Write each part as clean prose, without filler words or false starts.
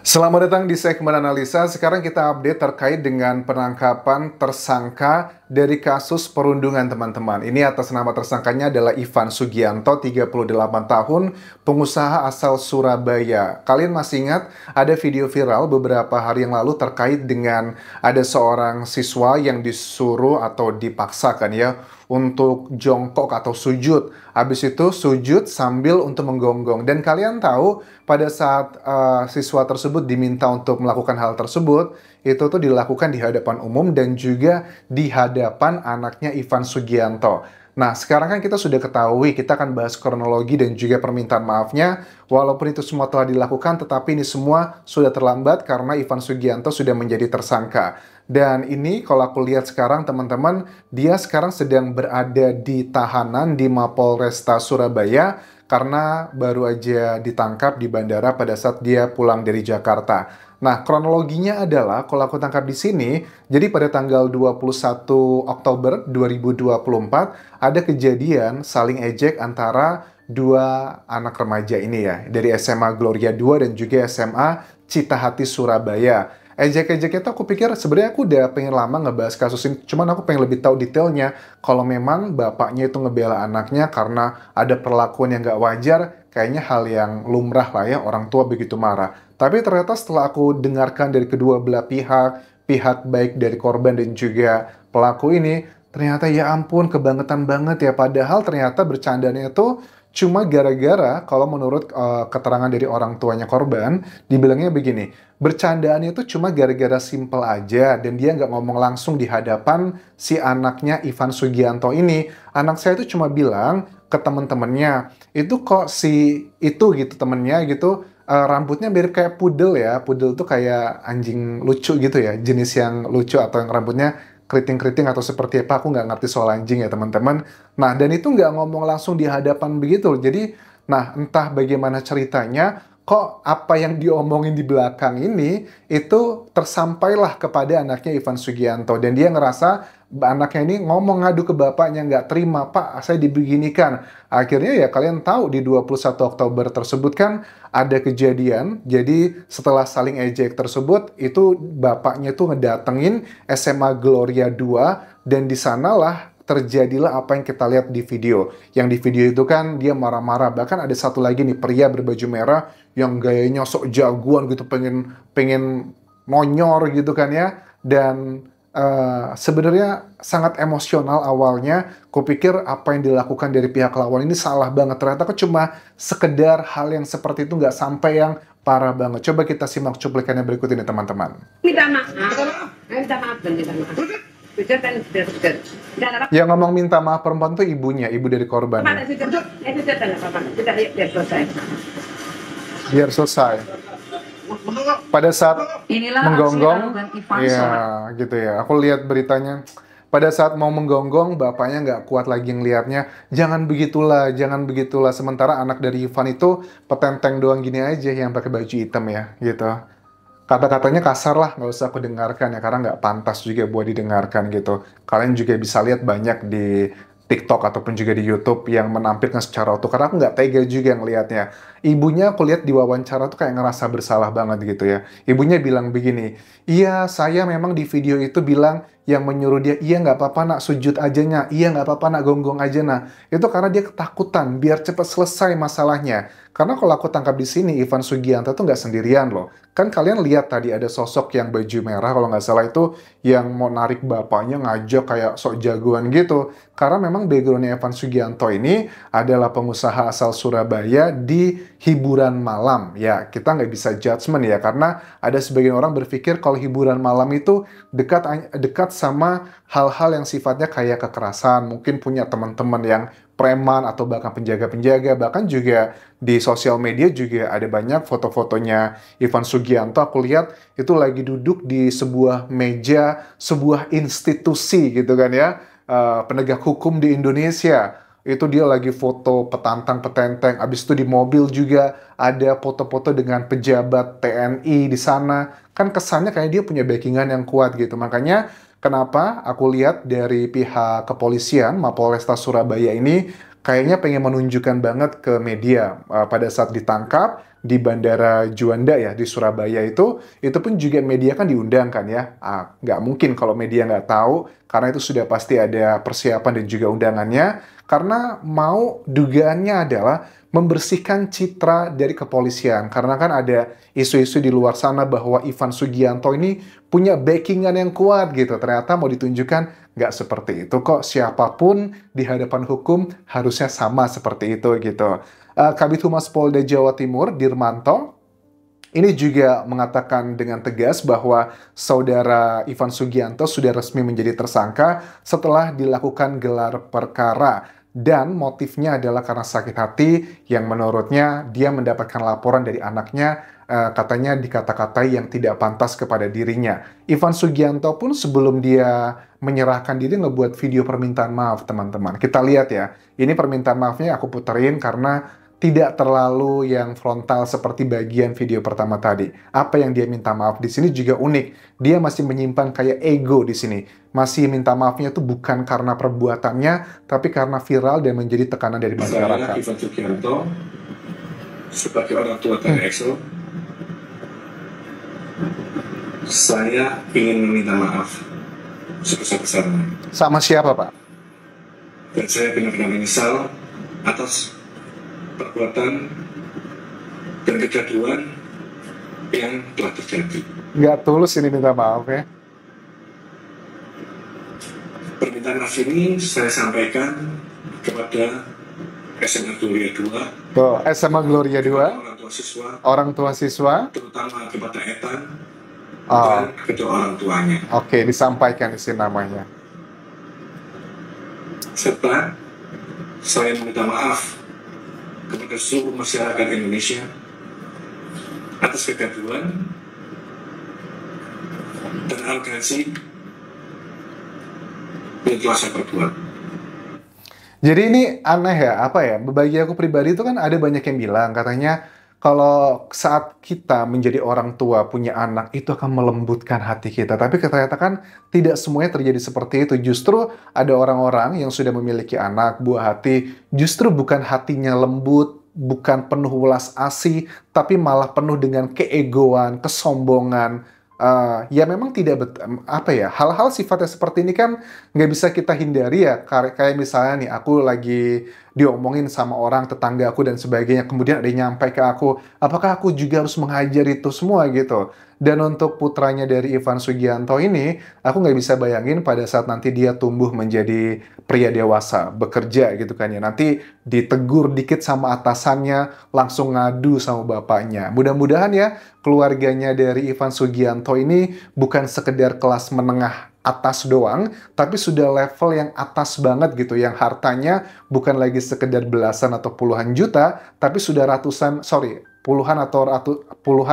Selamat datang di segmen analisa. Sekarang kita update terkait dengan penangkapan tersangka dari kasus perundungan, teman-teman. Ini atas nama tersangkanya adalah Ivan Sugianto, 38 tahun, pengusaha asal Surabaya. Kalian masih ingat ada video viral beberapa hari yang lalu terkait dengan ada seorang siswa yang disuruh atau dipaksakan ya untuk jongkok atau sujud. Habis itu sujud sambil untuk menggonggong. Dan kalian tahu pada saat siswa tersebut diminta untuk melakukan hal tersebut, itu tuh dilakukan di hadapan umum dan juga di hadapan anaknya Ivan Sugianto. Nah, sekarang kan kita sudah ketahui, kita akan bahas kronologi dan juga permintaan maafnya. Walaupun itu semua telah dilakukan, tetapi ini semua sudah terlambat karena Ivan Sugianto sudah menjadi tersangka. Dan ini kalau aku lihat sekarang teman-teman, dia sekarang sedang berada di tahanan di Mapolresta Surabaya karena baru aja ditangkap di bandara pada saat dia pulang dari Jakarta. Nah, kronologinya adalah kalau aku tangkap di sini, jadi pada tanggal 21 Oktober 2024 ada kejadian saling ejek antara dua anak remaja ini ya, dari SMA Gloria 2 dan juga SMA Citahati Surabaya. Ejek-ejeknya tuh aku pikir sebenarnya aku udah pengen lama ngebahas kasus ini, cuman aku pengen lebih tahu detailnya. Kalau memang bapaknya itu ngebela anaknya karena ada perlakuan yang nggak wajar, kayaknya hal yang lumrah lah ya orang tua begitu marah. Tapi ternyata setelah aku dengarkan dari kedua belah pihak, pihak baik dari korban dan juga pelaku ini, ternyata ya ampun kebangetan banget ya. Padahal ternyata bercandanya itu cuma gara-gara kalau menurut keterangan dari orang tuanya korban, dibilangnya begini, bercandaannya itu cuma gara-gara simple aja dan dia nggak ngomong langsung di hadapan si anaknya Ivan Sugianto ini. Anak saya itu cuma bilang ke temen-temennya, itu kok si itu gitu temennya gitu rambutnya mirip kayak pudel ya. Pudel tuh kayak anjing lucu gitu ya, jenis yang lucu atau yang rambutnya keriting-keriting atau seperti apa, aku nggak ngerti soal anjing ya teman-teman. Nah, dan itu nggak ngomong langsung di hadapan begitu. Jadi, nah entah bagaimana ceritanya, kok apa yang diomongin di belakang ini, itu tersampailah kepada anaknya Ivan Sugianto. Dan dia ngerasa anaknya ini ngomong ngadu ke bapaknya, nggak terima, Pak, saya dibeginikan. Akhirnya ya kalian tahu di 21 Oktober tersebut kan ada kejadian, jadi setelah saling ejek tersebut, itu bapaknya tuh ngedatengin SMA Gloria 2, dan di sanalah terjadilah apa yang kita lihat di video. Yang di video itu kan dia marah-marah, bahkan ada satu lagi nih pria berbaju merah yang gayanya sok jagoan gitu, pengen pengen monyor gitu kan ya, dan sebenarnya sangat emosional awalnya. Kupikir apa yang dilakukan dari pihak lawan ini salah banget. Ternyata kok cuma sekedar hal yang seperti itu, nggak sampai yang parah banget. Coba kita simak cuplikannya berikut ini teman-teman. Minta maaf, minta maaf dan minta maaf. Yang ngomong minta maaf perempuan tuh ibunya, ibu dari korban. Ya. Biar selesai. Pada saat menggonggong, ya gitu ya. Aku lihat beritanya. Pada saat mau menggonggong, bapaknya nggak kuat lagi ngelihatnya. Jangan begitulah, jangan begitulah. Sementara anak dari Ivan itu petenteng doang gini aja yang pakai baju hitam ya, gitu. Kata-katanya kasar lah, nggak usah aku dengarkan ya, karena nggak pantas juga buat didengarkan gitu. Kalian juga bisa lihat banyak di TikTok ataupun juga di YouTube yang menampilkan secara utuh, karena aku nggak tega juga ngelihatnya. Ibunya aku lihat di wawancara tuh kayak ngerasa bersalah banget gitu ya. Ibunya bilang begini, iya saya memang di video itu bilang yang menyuruh dia, iya nggak apa-apa nak sujud aja nak, iya nggak apa-apa nak gonggong aja nak. Itu karena dia ketakutan biar cepat selesai masalahnya. Karena kalau aku tangkap di sini, Ivan Sugianto tuh nggak sendirian loh. Kan kalian lihat tadi ada sosok yang baju merah kalau nggak salah itu yang mau narik bapaknya ngajak kayak sok jagoan gitu. Karena memang backgroundnya Ivan Sugianto ini adalah pengusaha asal Surabaya di hiburan malam. Ya, kita nggak bisa judgement ya, karena ada sebagian orang berpikir kalau hiburan malam itu dekat sama hal-hal yang sifatnya kayak kekerasan. Mungkin punya teman-teman yang preman atau bahkan penjaga-penjaga. Bahkan juga di sosial media juga ada banyak foto-fotonya Ivan Sugianto. Aku lihat itu lagi duduk di sebuah meja, sebuah institusi gitu kan ya, penegak hukum di Indonesia. Itu dia lagi foto petantang-petenteng. Abis itu di mobil juga ada foto-foto dengan pejabat TNI di sana. Kan kesannya kayak dia punya backingan yang kuat gitu. Makanya kenapa aku lihat dari pihak kepolisian Mapolresta Surabaya ini kayaknya pengen menunjukkan banget ke media pada saat ditangkap di Bandara Juanda ya di Surabaya itu pun juga media kan diundang kan ya. Nggak mungkin kalau media nggak tahu karena itu sudah pasti ada persiapan dan juga undangannya karena mau dugaannya adalah membersihkan citra dari kepolisian karena kan ada isu-isu di luar sana bahwa Ivan Sugianto ini punya backingan yang kuat gitu. Ternyata mau ditunjukkan nggak seperti itu kok. Siapapun di hadapan hukum harusnya sama seperti itu gitu. Kabid Humas Polda Jawa Timur, Dirmanto, ini juga mengatakan dengan tegas bahwa saudara Ivan Sugianto sudah resmi menjadi tersangka setelah dilakukan gelar perkara. Dan motifnya adalah karena sakit hati yang menurutnya dia mendapatkan laporan dari anaknya katanya dikata-katai yang tidak pantas kepada dirinya. Ivan Sugianto pun sebelum dia menyerahkan diri ngebuat video permintaan maaf teman-teman. Kita lihat ya, ini permintaan maafnya aku puterin karena tidak terlalu yang frontal seperti bagian video pertama tadi. Apa yang dia minta maaf di sini juga unik. Dia masih menyimpan kayak ego di sini. Masih minta maafnya tuh bukan karena perbuatannya, tapi karena viral dan menjadi tekanan dari masyarakat. Saya Ivan Sugianto sebagai orang tua dari EXO, saya ingin meminta maaf sebesar-besarnya. Sama siapa, Pak? Dan saya benar-benar menyesal atas perbuatan dan kegaduhan yang telah terjadi. Nggak tulus ini minta maaf ya. Permintaan maaf ini saya sampaikan kepada SMA Gloria 2, Tuh, SMA Gloria 2, orang tua siswa, terutama kepada Ethan dan kedua orang tuanya. Oke, disampaikan isi namanya. Serta saya meminta maaf kepada seluruh masyarakat Indonesia atas kegaduhan dan arogansi yang telah saya perbuat. Jadi ini aneh ya, apa ya? Bagi aku pribadi itu kan ada banyak yang bilang katanya kalau saat kita menjadi orang tua punya anak itu akan melembutkan hati kita. Tapi ternyata kan tidak semuanya terjadi seperti itu. Justru ada orang-orang yang sudah memiliki anak, buah hati, justru bukan hatinya lembut, bukan penuh welas asih, tapi malah penuh dengan keegoan, kesombongan. Ya memang tidak apa ya, hal-hal sifatnya seperti ini kan nggak bisa kita hindari ya. Kayak misalnya nih, aku lagi diomongin sama orang, tetangga aku dan sebagainya, kemudian ada yang nyampe ke aku, apakah aku juga harus menghajar itu semua gitu. Dan untuk putranya dari Ivan Sugianto ini, aku nggak bisa bayangin pada saat nanti dia tumbuh menjadi pria dewasa, bekerja gitu kan ya. Nanti ditegur dikit sama atasannya, langsung ngadu sama bapaknya. Mudah-mudahan ya keluarganya dari Ivan Sugianto ini bukan sekedar kelas menengah atas doang, tapi sudah level yang atas banget gitu, yang hartanya bukan lagi sekedar belasan atau puluhan juta, tapi sudah puluhan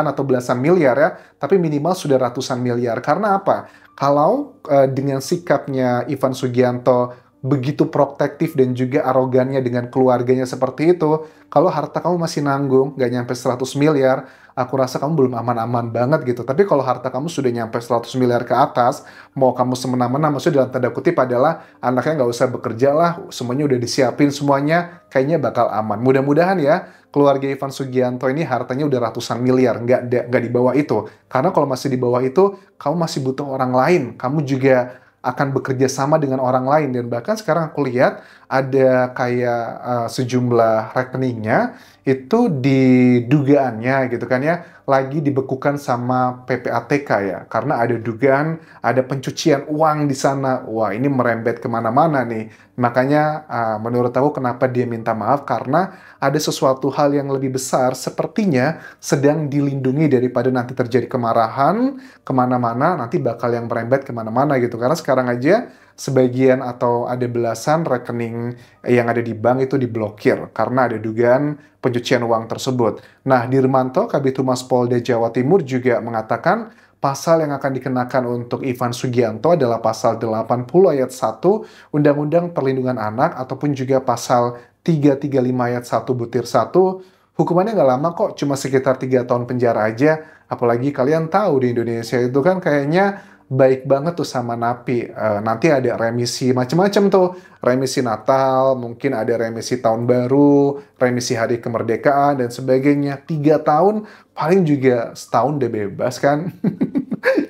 atau belasan miliar ya, tapi minimal sudah ratusan miliar. Karena apa? Kalau dengan sikapnya Ivan Sugianto begitu protektif dan juga arogannya dengan keluarganya seperti itu, kalau harta kamu masih nanggung, nggak nyampe 100 miliar, aku rasa kamu belum aman-aman banget gitu. Tapi kalau harta kamu sudah nyampe 100 miliar ke atas, mau kamu semena-mena, maksudnya dalam tanda kutip adalah anaknya nggak usah bekerja lah, semuanya udah disiapin semuanya, kayaknya bakal aman. Mudah-mudahan ya, keluarga Ivan Sugianto ini hartanya udah ratusan miliar, nggak di bawah itu. Karena kalau masih di bawah itu, kamu masih butuh orang lain, kamu juga akan bekerja sama dengan orang lain. Dan bahkan sekarang aku lihat ada kayak sejumlah rekeningnya itu didugaannya gitu kan ya lagi dibekukan sama PPATK ya, karena ada dugaan ada pencucian uang di sana. Wah, ini merembet kemana-mana nih. Makanya menurut aku kenapa dia minta maaf, karena ada sesuatu hal yang lebih besar sepertinya sedang dilindungi daripada nanti terjadi kemarahan kemana-mana, nanti bakal yang merembet kemana-mana gitu. Karena sekarang aja sebagian atau ada belasan rekening yang ada di bank itu diblokir karena ada dugaan pencucian uang tersebut. Nah, Dirmanto, Kabid Humas Polda Jawa Timur juga mengatakan pasal yang akan dikenakan untuk Ivan Sugianto adalah pasal 80 ayat 1 Undang-Undang Perlindungan Anak ataupun juga pasal 335 ayat 1 butir 1. Hukumannya nggak lama kok, cuma sekitar 3 tahun penjara aja. Apalagi kalian tahu di Indonesia itu kan kayaknya baik banget tuh sama napi. Nanti ada remisi macam-macam tuh. Remisi Natal, mungkin ada remisi Tahun Baru, remisi Hari Kemerdekaan, dan sebagainya. 3 tahun, paling juga setahun udah bebas kan?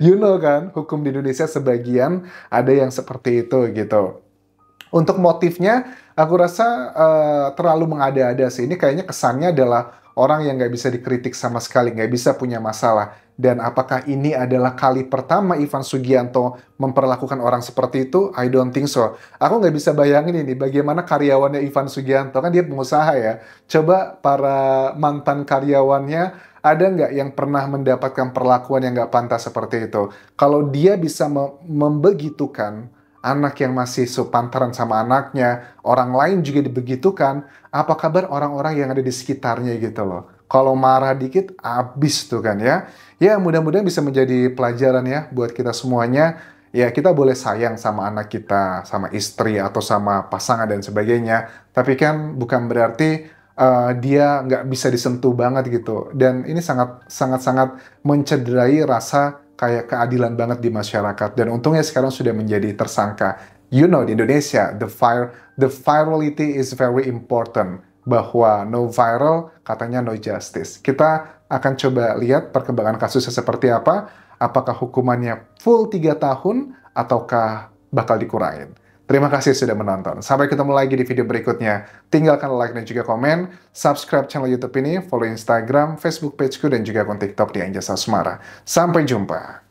You know kan, hukum di Indonesia sebagian ada yang seperti itu gitu. Untuk motifnya, aku rasa terlalu mengada-ada sih. Ini kayaknya kesannya adalah orang yang nggak bisa dikritik sama sekali, nggak bisa punya masalah. Dan apakah ini adalah kali pertama Ivan Sugianto memperlakukan orang seperti itu? I don't think so. Aku nggak bisa bayangin ini, bagaimana karyawannya Ivan Sugianto, kan dia pengusaha ya. Coba para mantan karyawannya, ada nggak yang pernah mendapatkan perlakuan yang nggak pantas seperti itu? Kalau dia bisa membegitukan anak yang masih sepantaran sama anaknya, orang lain juga dibegitukan, apa kabar orang-orang yang ada di sekitarnya gitu loh. Kalau marah dikit, abis tuh kan ya. Ya mudah-mudahan bisa menjadi pelajaran ya buat kita semuanya. Ya kita boleh sayang sama anak kita, sama istri, atau sama pasangan dan sebagainya. Tapi kan bukan berarti dia nggak bisa disentuh banget gitu. Dan ini sangat mencederai rasa kayak keadilan banget di masyarakat. Dan untungnya sekarang sudah menjadi tersangka. You know, di Indonesia, the virality is very important. Bahwa no viral, katanya no justice. Kita akan coba lihat perkembangan kasusnya seperti apa. Apakah hukumannya full 3 tahun, ataukah bakal dikurangin. Terima kasih sudah menonton. Sampai ketemu lagi di video berikutnya. Tinggalkan like dan juga komen. Subscribe channel YouTube ini, follow Instagram, Facebook pageku, dan juga akun TikTok di Anjasa Asmara. Sampai jumpa.